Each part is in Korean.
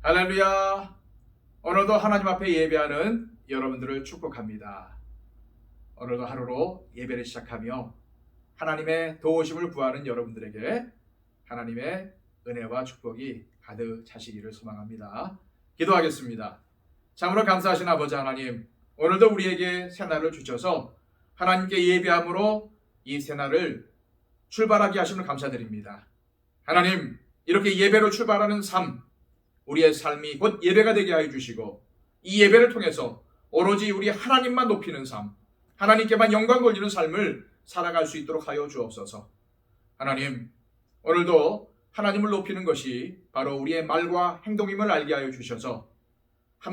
할렐루야! 오늘도 하나님 앞에 예배하는 여러분들을 축복합니다. 오늘도 하루로 예배를 시작하며 하나님의 도우심을 구하는 여러분들에게 하나님의 은혜와 축복이 가득 차시기를 소망합니다. 기도하겠습니다. 참으로 감사하신 아버지 하나님, 오늘도 우리에게 새날을 주셔서 하나님께 예배함으로 이 새날을 출발하게 하심을 감사드립니다. 하나님, 이렇게 예배로 출발하는 삶, 우리의 삶이 곧 예배가 되게 하여 주시고 이 예배를 통해서 오로지 우리 하나님만 높이는 삶, 하나님께만 영광 돌리는 삶을 살아갈 수 있도록 하여 주옵소서. 하나님, 오늘도 하나님을 높이는 것이 바로 우리의 말과 행동임을 알게 하여 주셔서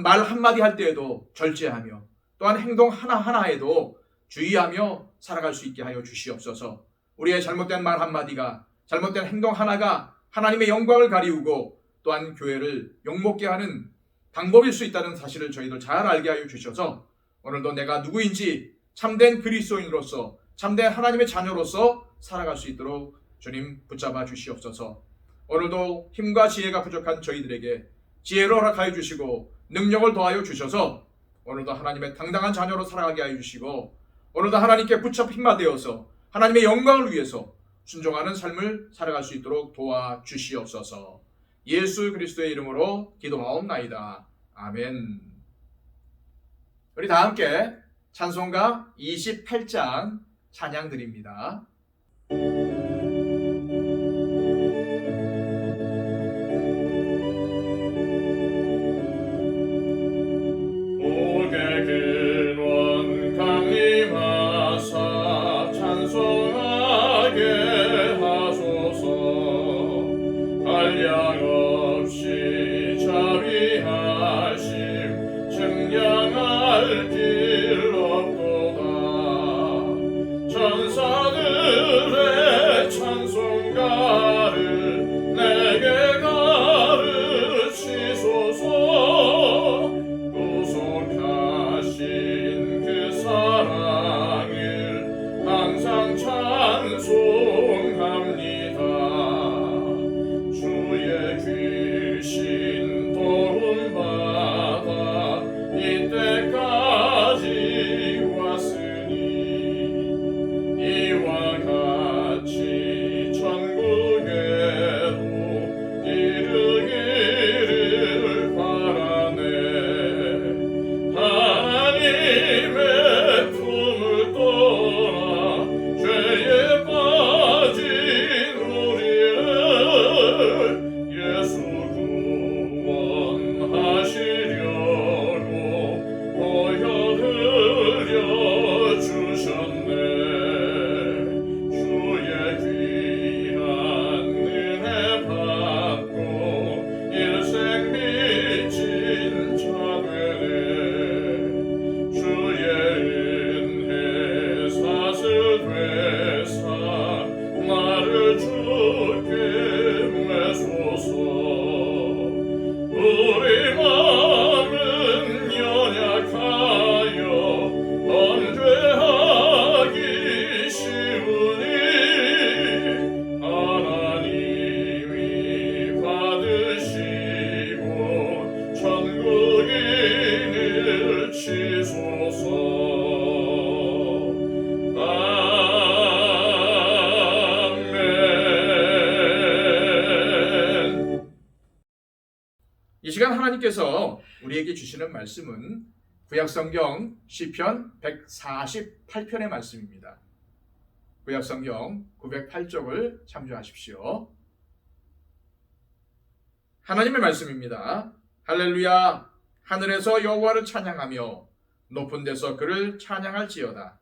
말 한마디 할 때에도 절제하며 또한 행동 하나하나에도 주의하며 살아갈 수 있게 하여 주시옵소서. 우리의 잘못된 말 한마디가, 잘못된 행동 하나가 하나님의 영광을 가리우고 또한 교회를 욕먹게 하는 방법일 수 있다는 사실을 저희들 잘 알게 하여 주셔서 오늘도 내가 누구인지 참된 그리스도인으로서 참된 하나님의 자녀로서 살아갈 수 있도록 주님 붙잡아 주시옵소서. 오늘도 힘과 지혜가 부족한 저희들에게 지혜를 허락하여 주시고 능력을 더하여 주셔서 오늘도 하나님의 당당한 자녀로 살아가게 하여 주시고 오늘도 하나님께 붙잡 힘마 되어서 하나님의 영광을 위해서 순종하는 삶을 살아갈 수 있도록 도와주시옵소서. 예수 그리스도의 이름으로 기도하옵나이다. 아멘. 우리 다 함께 찬송가 28장 찬양 드립니다. 복의 근원 강림하사 찬송하게 하소서. 한량없이 자비하심 증량할 길 없도다. 천사들의 찬송가를 내게 가르치소서. 구속하신 그 사랑을 항상 찬송합니다. 주의 귀신 도움받아 이때까지 왔으니 이와 같이 천국에도 이르기를 바라네. 하나님의 품을 떠나 죄에 빠진 우리를 예수 구원하시려고 보혈 흘려 주셨네. 주의 귀한 은혜 받고 일생 미친 자 되네. 주의 은혜 사슬 되사 나를 주께 매소서. 우리 마음은 연약하여 범죄하기 쉬우니 하나님이 받으시고 천국인을 치소서. 아멘. 이 시간 하나님께서 우리에게 주시는 말씀은 구약성경 시편 148편의 말씀입니다. 구약성경 908쪽을 참조하십시오. 하나님의 말씀입니다. 할렐루야! 하늘에서 여호와를 찬양하며 높은 데서 그를 찬양할지어다.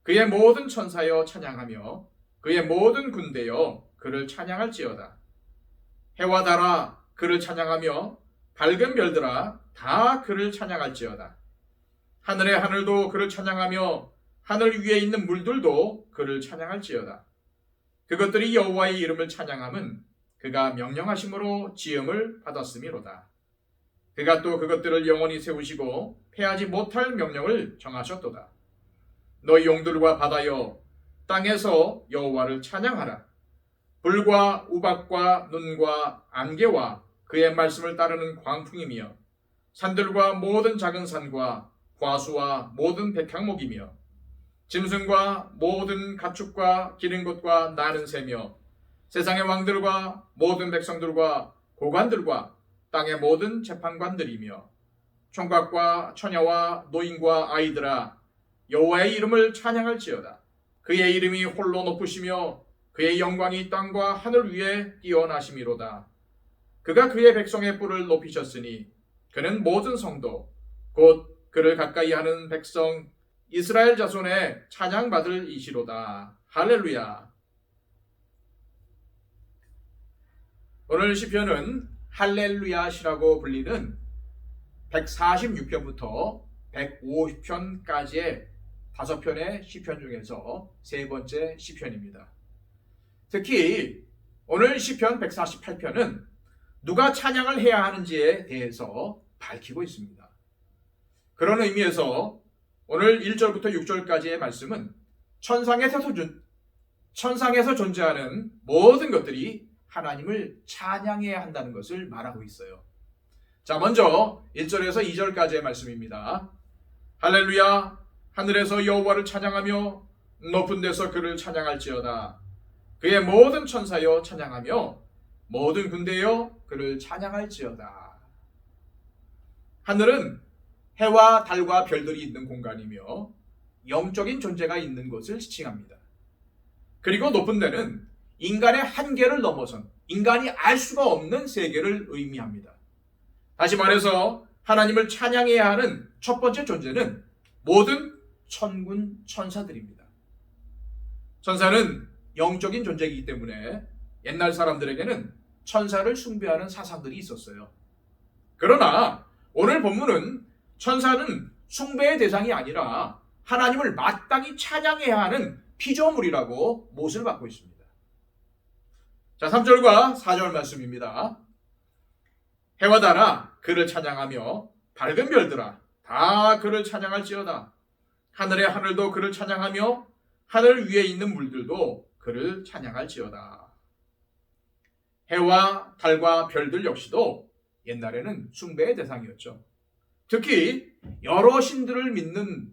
그의 모든 천사여 찬양하며 그의 모든 군대여 그를 찬양할지어다. 해와 달아 그를 찬양하며 밝은 별들아 다 그를 찬양할지어다. 하늘의 하늘도 그를 찬양하며 하늘 위에 있는 물들도 그를 찬양할지어다. 그것들이 여호와의 이름을 찬양함은 그가 명령하심으로 지음을 받았음이로다. 그가 또 그것들을 영원히 세우시고 패하지 못할 명령을 정하셨도다. 너희 용들과 바다여 땅에서 여호와를 찬양하라. 불과 우박과 눈과 안개와 그의 말씀을 따르는 광풍이며 산들과 모든 작은 산과 과수와 모든 백향목이며 짐승과 모든 가축과 기는 것과 나는 새며 세상의 왕들과 모든 백성들과 고관들과 땅의 모든 재판관들이며 총각과 처녀와 노인과 아이들아 여호와의 이름을 찬양할지어다. 그의 이름이 홀로 높으시며 그의 영광이 땅과 하늘 위에 뛰어나심이로다. 그가 그의 백성의 뿔을 높이셨으니 그는 모든 성도 곧 그를 가까이 하는 백성 이스라엘 자손의 찬양받을 이시로다. 할렐루야. 오늘 시편은 할렐루야시라고 불리는 146편부터 150편까지의 5편의 시편 중에서 세 번째 시편입니다. 특히 오늘 시편 148편은 누가 찬양을 해야 하는지에 대해서 밝히고 있습니다. 그런 의미에서 오늘 1절부터 6절까지의 말씀은 천상에서 존재하는 모든 것들이 하나님을 찬양해야 한다는 것을 말하고 있어요. 자, 먼저 1절에서 2절까지의 말씀입니다. 할렐루야, 하늘에서 여호와를 찬양하며 높은 데서 그를 찬양할지어다. 그의 모든 천사여 찬양하며 모든 군대여 그를 찬양할지어다. 하늘은 해와 달과 별들이 있는 공간이며 영적인 존재가 있는 곳을 지칭합니다. 그리고 높은 데는 인간의 한계를 넘어선 인간이 알 수가 없는 세계를 의미합니다. 다시 말해서 하나님을 찬양해야 하는 첫 번째 존재는 모든 천군 천사들입니다. 천사는 영적인 존재이기 때문에 옛날 사람들에게는 천사를 숭배하는 사상들이 있었어요. 그러나 오늘 본문은 천사는 숭배의 대상이 아니라 하나님을 마땅히 찬양해야 하는 피조물이라고 못을 받고 있습니다. 자, 3절과 4절 말씀입니다. 해와 달아 그를 찬양하며 밝은 별들아 다 그를 찬양할지어다. 하늘의 하늘도 그를 찬양하며 하늘 위에 있는 물들도 그를 찬양할지어다. 해와 달과 별들 역시도 옛날에는 숭배의 대상이었죠. 특히 여러 신들을 믿는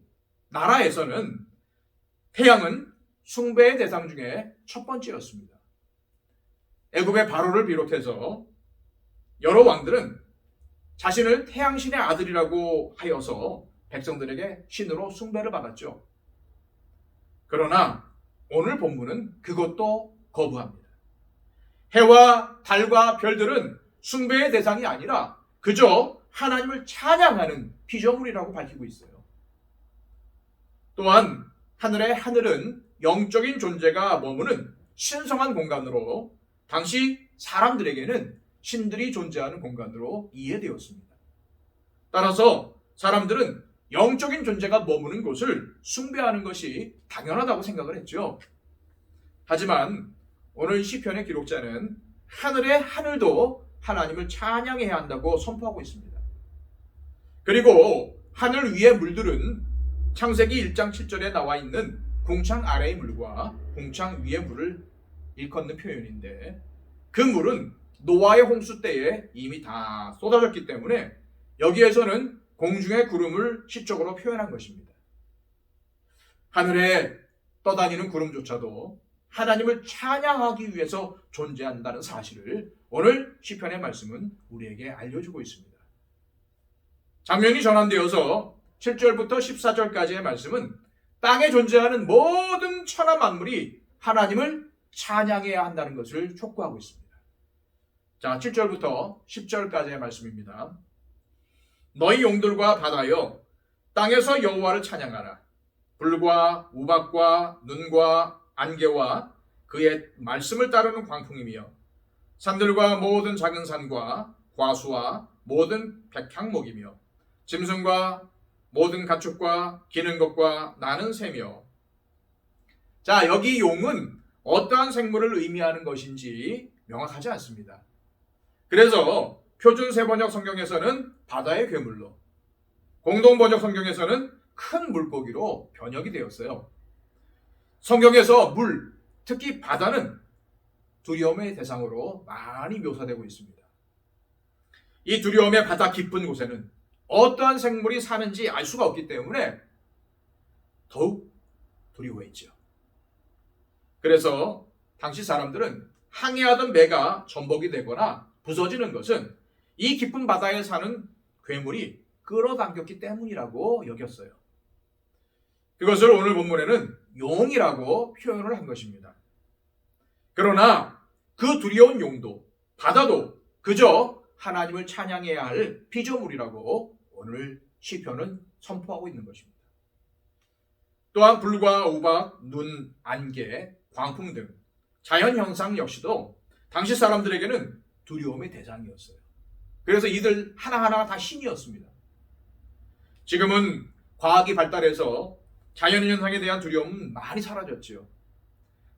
나라에서는 태양은 숭배의 대상 중에 첫 번째였습니다. 애굽의 바로를 비롯해서 여러 왕들은 자신을 태양신의 아들이라고 하여서 백성들에게 신으로 숭배를 받았죠. 그러나 오늘 본문은 그것도 거부합니다. 해와 달과 별들은 숭배의 대상이 아니라 그저 하나님을 찬양하는 피조물이라고 밝히고 있어요. 또한 하늘의 하늘은 영적인 존재가 머무는 신성한 공간으로 당시 사람들에게는 신들이 존재하는 공간으로 이해되었습니다. 따라서 사람들은 영적인 존재가 머무는 곳을 숭배하는 것이 당연하다고 생각을 했죠. 하지만 오늘 시편의 기록자는 하늘의 하늘도 하나님을 찬양해야 한다고 선포하고 있습니다. 그리고 하늘 위의 물들은 창세기 1장 7절에 나와 있는 궁창 아래의 물과 궁창 위의 물을 일컫는 표현인데 그 물은 노아의 홍수 때에 이미 다 쏟아졌기 때문에 여기에서는 공중의 구름을 시적으로 표현한 것입니다. 하늘에 떠다니는 구름조차도 하나님을 찬양하기 위해서 존재한다는 사실을 오늘 시편의 말씀은 우리에게 알려주고 있습니다. 장면이 전환되어서 7절부터 14절까지의 말씀은 땅에 존재하는 모든 천하 만물이 하나님을 찬양해야 한다는 것을 촉구하고 있습니다. 자, 7절부터 10절까지의 말씀입니다. 너희 용들과 바다여 땅에서 여호와를 찬양하라. 불과 우박과 눈과 안개와 그의 말씀을 따르는 광풍이며 산들과 모든 작은 산과 과수와 모든 백향목이며 짐승과 모든 가축과 기는 것과 나는 새며. 자, 여기 용은 어떠한 생물을 의미하는 것인지 명확하지 않습니다. 그래서 표준 세번역 성경에서는 바다의 괴물로, 공동번역 성경에서는 큰 물고기로 번역이 되었어요. 성경에서 물, 특히 바다는 두려움의 대상으로 많이 묘사되고 있습니다. 이 두려움의 바다 깊은 곳에는 어떠한 생물이 사는지 알 수가 없기 때문에 더욱 두려워했죠. 그래서 당시 사람들은 항해하던 배가 전복이 되거나 부서지는 것은 이 깊은 바다에 사는 괴물이 끌어당겼기 때문이라고 여겼어요. 그것을 오늘 본문에는 용이라고 표현을 한 것입니다. 그러나 그 두려운 용도, 바다도 그저 하나님을 찬양해야 할 피조물이라고 오늘 시편은 선포하고 있는 것입니다. 또한 불과 우박, 눈, 안개, 광풍 등 자연 현상 역시도 당시 사람들에게는 두려움의 대상이었어요. 그래서 이들 하나하나가 다 신이었습니다. 지금은 과학이 발달해서 자연 현상에 대한 두려움은 많이 사라졌지요.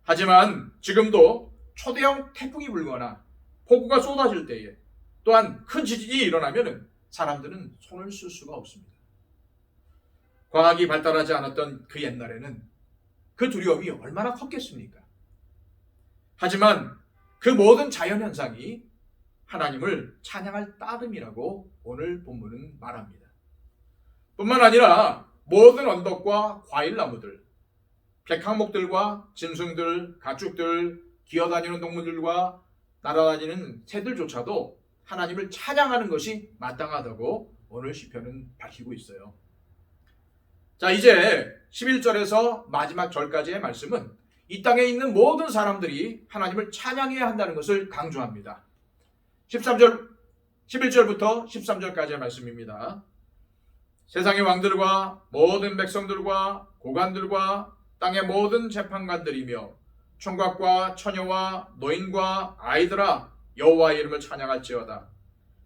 하지만 지금도 초대형 태풍이 불거나 폭우가 쏟아질 때에 또한 큰 지진이 일어나면 사람들은 손을 쓸 수가 없습니다. 과학이 발달하지 않았던 그 옛날에는 그 두려움이 얼마나 컸겠습니까? 하지만 그 모든 자연현상이 하나님을 찬양할 따름이라고 오늘 본문은 말합니다. 뿐만 아니라 모든 언덕과 과일나무들, 백항목들과 짐승들, 가축들, 기어다니는 동물들과 날아다니는 새들조차도 하나님을 찬양하는 것이 마땅하다고 오늘 시편은 밝히고 있어요. 자, 이제 11절에서 마지막 절까지의 말씀은 이 땅에 있는 모든 사람들이 하나님을 찬양해야 한다는 것을 강조합니다. 11절부터 13절까지의 말씀입니다. 세상의 왕들과 모든 백성들과 고관들과 땅의 모든 재판관들이며 총각과 처녀와 노인과 아이들아 여호와의 이름을 찬양할지어다.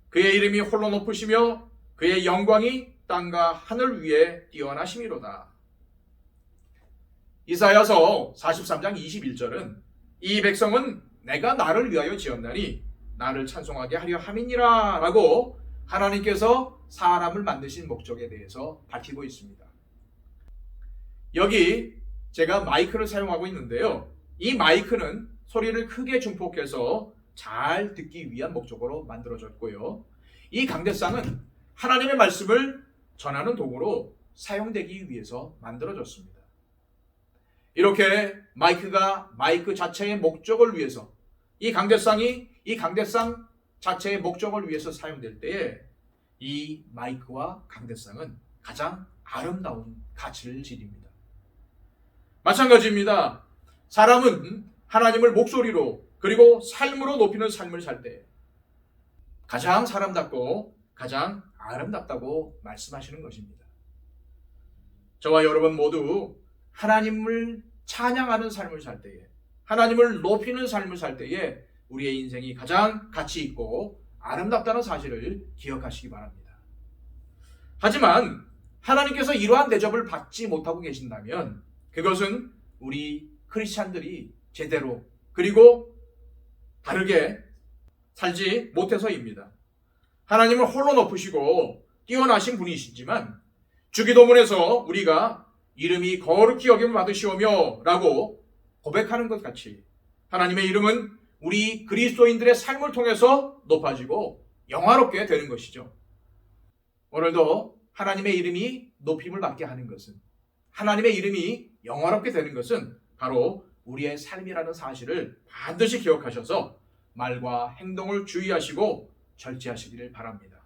그의 이름이 홀로 높으시며 그의 영광이 땅과 하늘 위에 뛰어나심이로다. 이사야서 43장 21절은 이 백성은 내가 나를 위하여 지었나니 나를 찬송하게 하려 함이니라 라고 하나님께서 사람을 만드신 목적에 대해서 밝히고 있습니다. 여기 제가 마이크를 사용하고 있는데요. 이 마이크는 소리를 크게 증폭해서 잘 듣기 위한 목적으로 만들어졌고요. 이 강대상은 하나님의 말씀을 전하는 도구로 사용되기 위해서 만들어졌습니다. 이렇게 마이크가 마이크 자체의 목적을 위해서 이 강대상 자체의 목적을 위해서 사용될 때에 이 마이크와 강대상은 가장 아름다운 가치를 지닙니다. 마찬가지입니다. 사람은 하나님을 목소리로 그리고 삶으로 높이는 삶을 살 때 가장 사람답고 가장 아름답다고 말씀하시는 것입니다. 저와 여러분 모두 하나님을 찬양하는 삶을 살 때에 하나님을 높이는 삶을 살 때에 우리의 인생이 가장 가치 있고 아름답다는 사실을 기억하시기 바랍니다. 하지만 하나님께서 이러한 대접을 받지 못하고 계신다면 그것은 우리 크리스찬들이 제대로 그리고 다르게 살지 못해서입니다. 하나님을 홀로 높으시고 뛰어나신 분이시지만 주기도문에서 우리가 이름이 거룩히 여김을 받으시오며 라고 고백하는 것 같이 하나님의 이름은 우리 그리스도인들의 삶을 통해서 높아지고 영화롭게 되는 것이죠. 오늘도 하나님의 이름이 높임을 받게 하는 것은 하나님의 이름이 영화롭게 되는 것은 바로 우리의 삶이라는 사실을 반드시 기억하셔서 말과 행동을 주의하시고 절제하시기를 바랍니다.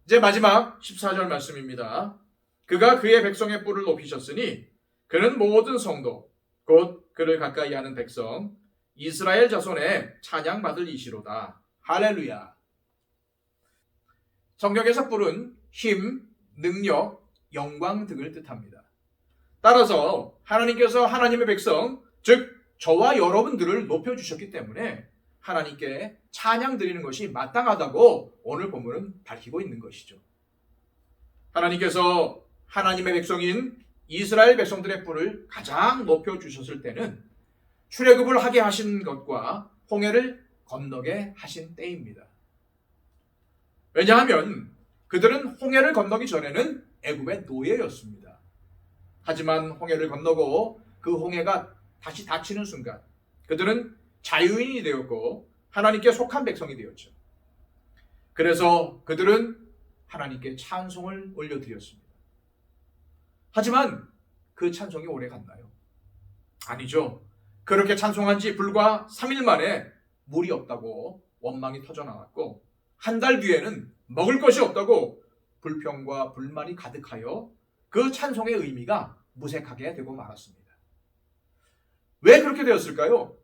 이제 마지막 14절 말씀입니다. 그가 그의 백성의 뿔을 높이셨으니 그는 모든 성도 곧 그를 가까이 하는 백성 이스라엘 자손의 찬양받을 이시로다. 할렐루야. 성경에서 뿔은 힘, 능력, 영광 등을 뜻합니다. 따라서 하나님께서 하나님의 백성, 즉 저와 여러분들을 높여주셨기 때문에 하나님께 찬양 드리는 것이 마땅하다고 오늘 본문은 밝히고 있는 것이죠. 하나님께서 하나님의 백성인 이스라엘 백성들의 뿔을 가장 높여주셨을 때는 출애굽을 하게 하신 것과 홍해를 건너게 하신 때입니다. 왜냐하면 그들은 홍해를 건너기 전에는 애굽의 노예였습니다. 하지만 홍해를 건너고 그 홍해가 다시 닫히는 순간 그들은 자유인이 되었고 하나님께 속한 백성이 되었죠. 그래서 그들은 하나님께 찬송을 올려드렸습니다. 하지만 그 찬송이 오래 갔나요? 아니죠. 그렇게 찬송한 지 불과 3일 만에 물이 없다고 원망이 터져나왔고, 한 달 뒤에는 먹을 것이 없다고 불평과 불만이 가득하여 그 찬송의 의미가 무색하게 되고 말았습니다. 왜 그렇게 되었을까요?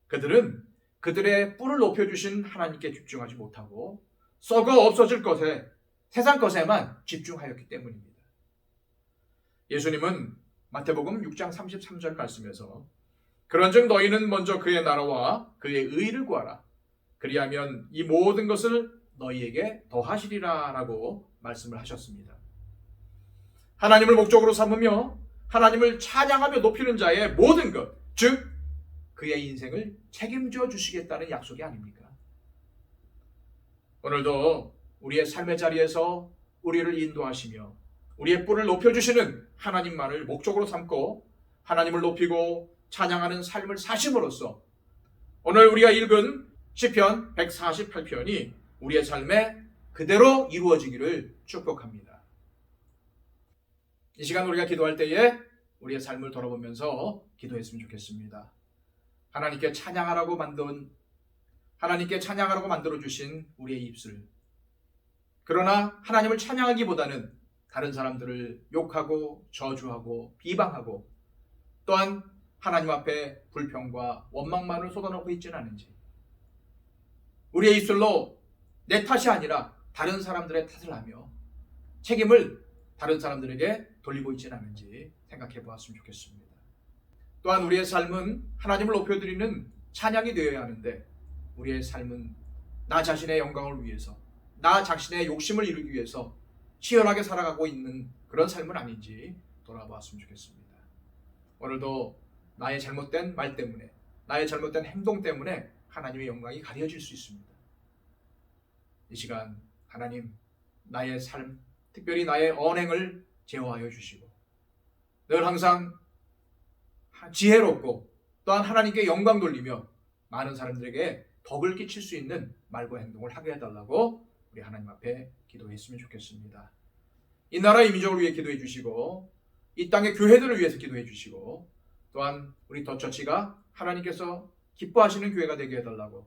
그들은 그들의 뿔을 높여주신 하나님께 집중하지 못하고 썩어 없어질 것에, 세상 것에만 집중하였기 때문입니다. 예수님은 마태복음 6장 33절 말씀에서 그런즉 너희는 먼저 그의 나라와 그의 의를 구하라. 그리하면 이 모든 것을 너희에게 더하시리라 라고 말씀을 하셨습니다. 하나님을 목적으로 삼으며 하나님을 찬양하며 높이는 자의 모든 것, 즉 그의 인생을 책임져 주시겠다는 약속이 아닙니까? 오늘도 우리의 삶의 자리에서 우리를 인도하시며 우리의 뿔을 높여주시는 하나님만을 목적으로 삼고 하나님을 높이고 찬양하는 삶을 사심으로써 오늘 우리가 읽은 시편 148편이 우리의 삶에 그대로 이루어지기를 축복합니다. 이 시간 우리가 기도할 때에 우리의 삶을 돌아보면서 기도했으면 좋겠습니다. 하나님께 찬양하라고 만들어 주신 우리의 입술. 그러나 하나님을 찬양하기보다는 다른 사람들을 욕하고 저주하고 비방하고 또한 하나님 앞에 불평과 원망만을 쏟아놓고 있지는 않은지, 우리의 입술로 내 탓이 아니라 다른 사람들의 탓을 하며 책임을 다른 사람들에게 돌리고 있지는 않은지 생각해 보았으면 좋겠습니다. 또한 우리의 삶은 하나님을 높여드리는 찬양이 되어야 하는데 우리의 삶은 나 자신의 영광을 위해서, 나 자신의 욕심을 이루기 위해서 치열하게 살아가고 있는 그런 삶은 아닌지 돌아보았으면 좋겠습니다. 오늘도 나의 잘못된 말 때문에, 나의 잘못된 행동 때문에 하나님의 영광이 가려질 수 있습니다. 이 시간 하나님, 나의 삶, 특별히 나의 언행을 제어하여 주시고 늘 항상 지혜롭고 또한 하나님께 영광 돌리며 많은 사람들에게 덕을 끼칠 수 있는 말과 행동을 하게 해달라고 우리 하나님 앞에 기도했으면 좋겠습니다. 이 나라 이 민족을 위해 기도해 주시고 이 땅의 교회들을 위해서 기도해 주시고 또한 우리 더처치가 하나님께서 기뻐하시는 교회가 되게 해달라고,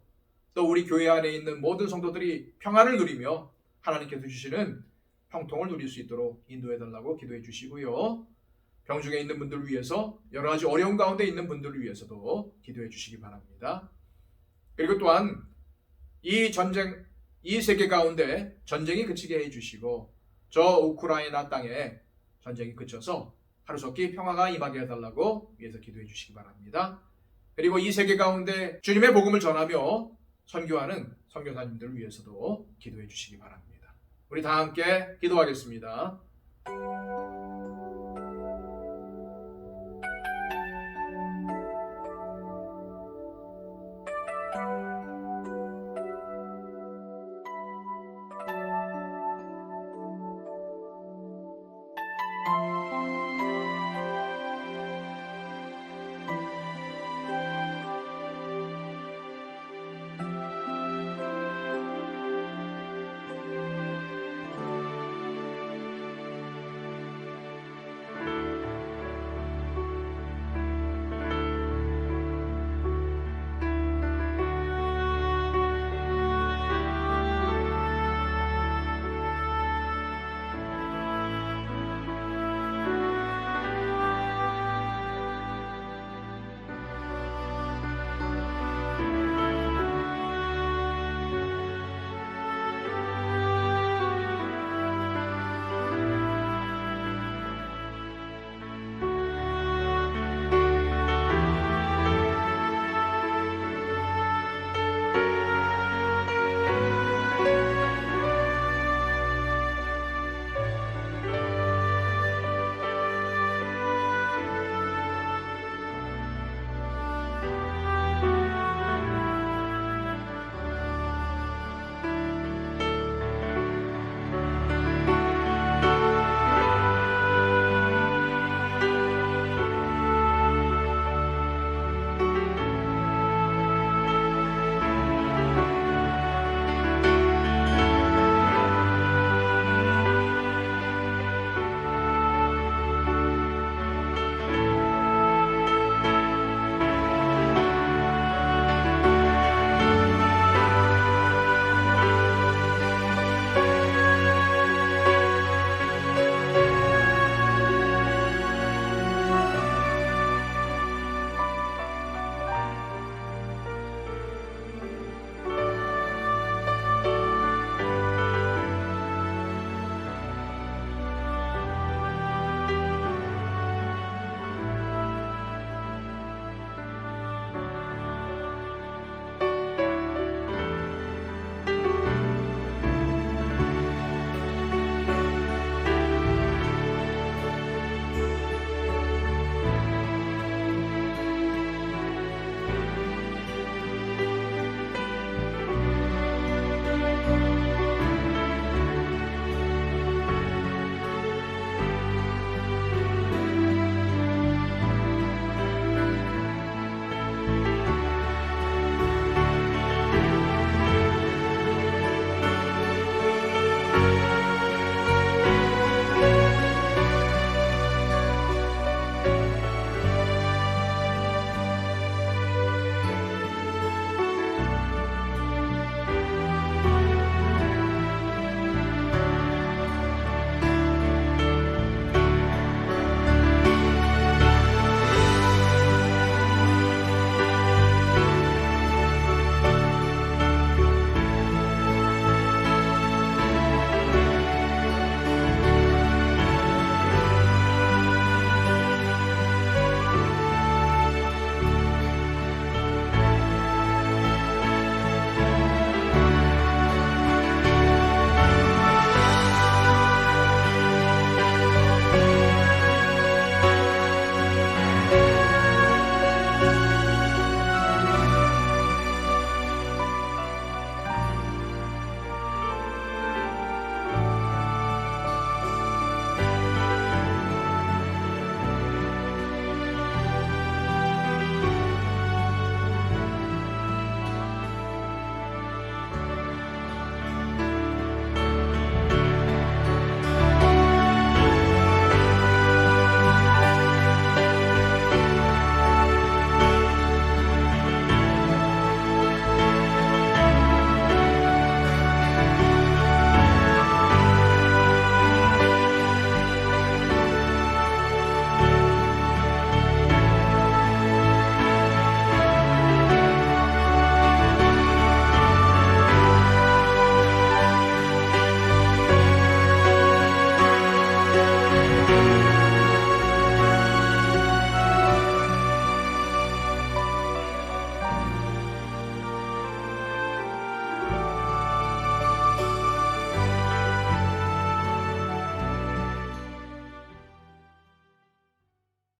또 우리 교회 안에 있는 모든 성도들이 평안을 누리며 하나님께서 주시는 형통을 누릴 수 있도록 인도해달라고 기도해 주시고요. 병중에 있는 분들을 위해서, 여러 가지 어려운 가운데 있는 분들을 위해서도 기도해 주시기 바랍니다. 그리고 또한 이 전쟁, 이 세계 가운데 전쟁이 그치게 해 주시고 저 우크라이나 땅에 전쟁이 그쳐서 하루속히 평화가 임하게 해달라고 위해서 기도해 주시기 바랍니다. 그리고 이 세계 가운데 주님의 복음을 전하며 선교하는 선교사님들을 위해서도 기도해 주시기 바랍니다. 우리 다 함께 기도하겠습니다.